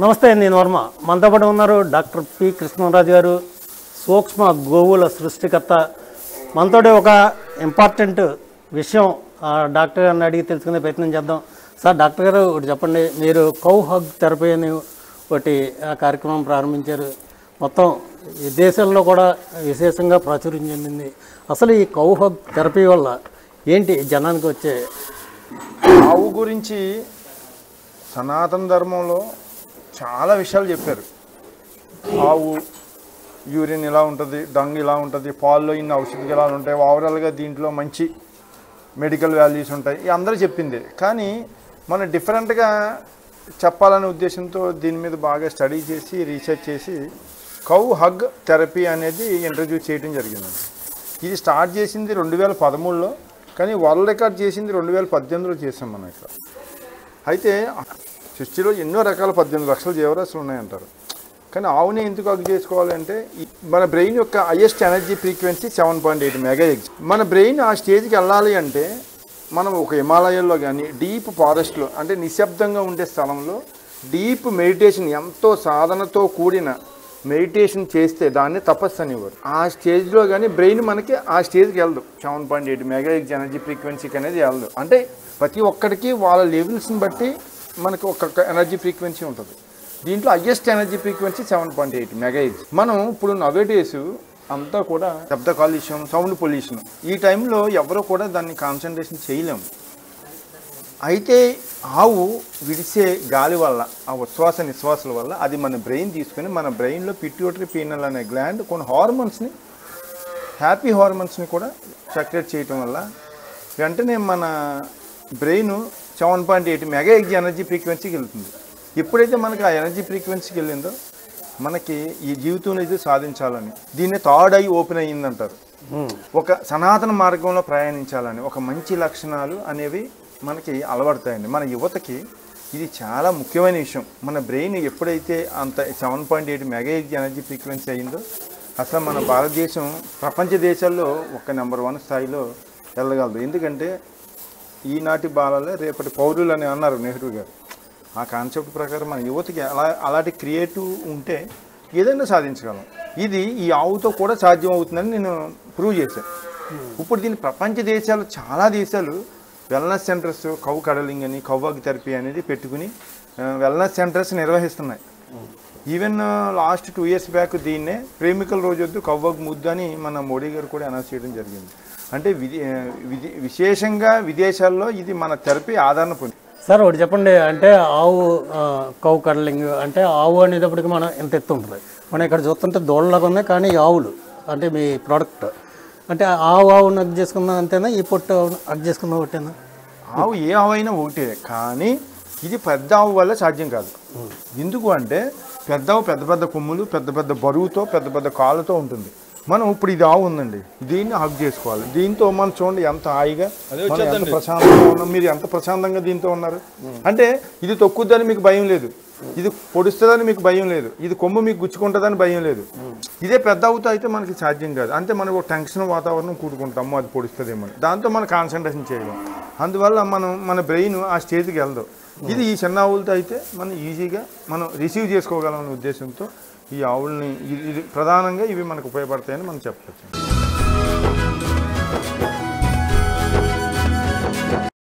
నమస్తే, నేను వర్మ. మనతో పాటు ఉన్నారు డాక్టర్ పి కృష్ణరాజు గారు, సూక్ష్మ గోవుల సృష్టికర్త. మనతోటి ఒక ఇంపార్టెంట్ విషయం డాక్టర్ గారిని అడిగి తెలుసుకునే ప్రయత్నం చేద్దాం. సార్, డాక్టర్ గారు ఒకటి చెప్పండి. మీరు కౌ హగ్ థెరపీ అని ఒకటి కార్యక్రమం ప్రారంభించారు. మొత్తం ఈ దేశంలో కూడా విశేషంగా ప్రాచుర్యం చెందింది. అసలు ఈ కౌ హగ్ థెరపీ వల్ల ఏంటి జనానికి వచ్చే? ఆవు గురించి సనాతన ధర్మంలో చాలా విషయాలు చెప్పారు. ఆవు యూరిన్ ఇలా ఉంటుంది, డంగ్ ఇలా ఉంటుంది, పాల్లో ఇన్ని ఔషధ గుణాలు ఉంటాయి, ఓవరాల్గా దీంట్లో మంచి మెడికల్ వాల్యూస్ ఉంటాయి. ఈ అందరూ చెప్పింది. కానీ మనం డిఫరెంట్గా చెప్పాలనే ఉద్దేశంతో దీని మీద బాగా స్టడీ చేసి రీసెర్చ్ చేసి కౌ హగ్ థెరపీ అనేది ఇంట్రడ్యూస్ చేయడం జరిగిందండి. ఇది స్టార్ట్ చేసింది 2013లో, కానీ వరల్డ్ రికార్డ్ చేసింది 2018లో చేసాం మనం ఇక్కడ. అయితే సృష్టిలో ఎన్నో రకాల 18 లక్షల జీవరాశులు ఉన్నాయంటారు. కానీ ఆవుని ఎందుకు హగ్ చేసుకోవాలంటే మన బ్రెయిన్ యొక్క హైయెస్ట్ ఎనర్జీ ఫ్రీక్వెన్సీ 7.8 మెగాహెర్ట్జ్. మన బ్రెయిన్ ఆ స్టేజ్కి వెళ్ళాలి అంటే మనం ఒక హిమాలయాల్లో కానీ డీప్ ఫారెస్ట్లో అంటే నిశ్శబ్దంగా ఉండే స్థలంలో డీప్ మెడిటేషన్, ఎంతో సాధనతో కూడిన మెడిటేషన్ చేస్తే దాన్ని తపస్సు అనేవారు. ఆ స్టేజ్లో కానీ బ్రెయిన్ మనకి ఆ స్టేజ్కి వెళ్ళదు. 7.8 మెగాహెర్ట్జ్ ఎనర్జీ ఫ్రీక్వెన్సీకి అనేది వెళ్ళదు. అంటే ప్రతి ఒక్కడికి వాళ్ళ లెవెల్స్ని బట్టి మనకు ఒక్కొక్క ఎనర్జీ ఫ్రీక్వెన్సీ ఉంటుంది. దీంట్లో హైయెస్ట్ ఎనర్జీ ఫ్రీక్వెన్సీ 7.8 మెగాహెర్ట్జ్. మనం ఇప్పుడు నవేడేస్ అంతా కూడా శబ్ద కాలుష్యం, సౌండ్ పొల్యూషన్, ఈ టైంలో ఎవరో కూడా దాన్ని కాన్సన్ట్రేషన్ చేయలేము. అయితే ఆవు విడిసే గాలి వల్ల, ఆ ఉచ్ఛ్వాస నిశ్వాసాల వల్ల అది మన బ్రెయిన్ తీసుకొని మన బ్రెయిన్లో పిట్యూటరీ పీనల్ అనే గ్లాండ్ కొన్ని హార్మోన్స్ని, హ్యాపీ హార్మోన్స్ని కూడా సెక్రెట్ చేయటం వల్ల వెంటనే మన బ్రెయిన్ 7.8 మెగాహెర్ట్జ్ ఎనర్జీ ఫ్రీక్వెన్సీకి వెళ్తుంది. ఎప్పుడైతే మనకి ఆ ఎనర్జీ ఫ్రీక్వెన్సీకి వెళ్ళిందో మనకి ఈ జీవితంలో ఇది సాధించాలని, దీన్ని థర్డ్ ఐ ఓపెన్ అయ్యిందంటారు. ఒక సనాతన మార్గంలో ప్రయాణించాలని ఒక మంచి లక్షణాలు అనేవి మనకి అలవడతాయండి. మన యువతకి ఇది చాలా ముఖ్యమైన విషయం. మన బ్రెయిన్ ఎప్పుడైతే అంత 7.8 మెగాహెర్ట్జ్ ఎనర్జీ ఫ్రీక్వెన్సీ అయిందో అసలు మన భారతదేశం ప్రపంచ దేశాల్లో ఒక నెంబర్ 1 స్థాయిలో వెళ్ళగలదు. ఎందుకంటే ఈనాటి బాలలే రేపటి పౌరులు అని అన్నారు నెహ్రూ గారు. ఆ కాన్సెప్ట్ ప్రకారం మన యువతకి అలాంటి క్రియేటివ్ ఉంటే ఏదైనా సాధించగలం. ఇది ఈ ఆవుతో కూడా సాధ్యం అవుతుందని నేను ప్రూవ్ చేశాను. ఇప్పుడు దీన్ని ప్రపంచ దేశాలు, చాలా దేశాలు వెల్నెస్ సెంటర్స్, కౌ కడలింగ్ అని, కౌ హగ్ థెరపీ అనేది పెట్టుకుని వెల్నెస్ సెంటర్స్ నిర్వహిస్తున్నాయి. ఈవెన్ లాస్ట్ 2 years బ్యాక్ దీన్నే ప్రేమికుల రోజొద్దు కౌ హగ్ ముద్దు అని మన మోడీ గారు కూడా అనౌన్స్ చేయడం జరిగింది. అంటే విశేషంగా విదేశాల్లో ఇది మన థెరపీ ఆదరణ పొంది. సార్, ఒకటి చెప్పండి. అంటే ఆవు కౌ కడలింగ్ అంటే ఆవు అనేటప్పటికి మనం ఎంత ఎత్తు ఉంటుంది. మనం ఇక్కడ చూస్తుంటే దోళ్ళలాగా ఉన్నాయి, కానీ ఆవులు అంటే మీ ప్రోడక్ట్ అంటే ఆవును హగ్ చేసుకుందాం అంతేనా? ఈ పొట్టు హగ్ చేసుకుందాం ఒకటేనా? ఆవు ఏ ఆవు అయినా ఒకటే, కానీ ఇది పెద్ద ఆవు వల్ల సాధ్యం కాదు. ఎందుకు అంటే పెద్ద ఆవు పెద్ద పెద్ద కొమ్ములు, పెద్ద పెద్ద బరువుతో, పెద్ద పెద్ద కాళ్ళతో ఉంటుంది. మనం ఇప్పుడు ఇది ఆవు ఉందండి, దీన్ని హగ్ చేసుకోవాలి. దీంతో మనం చూడండి ఎంత హాయిగా, ఎంత ప్రశాంతంగా ఉన్నాం. మీరు ఎంత ప్రశాంతంగా దీంతో ఉన్నారు. అంటే ఇది తొక్కుద్దని మీకు భయం లేదు, ఇది పొడుస్తుందని మీకు భయం లేదు, ఇది కొమ్ము మీకు గుచ్చుకుంటుందని భయం లేదు. ఇదే పెద్ద ఆవుతో అయితే మనకి సాధ్యం కాదు. అంటే మనకు ఒక టెన్షన్ వాతావరణం కూడుకుంటాము, అది పొడుస్తుందేమో, దాంతో మనం కాన్సన్ట్రేషన్ చేయలేం. అందువల్ల మన బ్రెయిన్ ఆ స్టేజ్కి వెళ్దాం. ఇది ఈ చిన్న ఆవులతో అయితే మనం ఈజీగా మనం రిసీవ్ చేసుకోగలం అనే ఉద్దేశంతో ఈ ఆవుల్ని, ఇది ప్రధానంగా ఇవి మనకు ఉపయోగపడతాయని మనం చెప్పవచ్చు.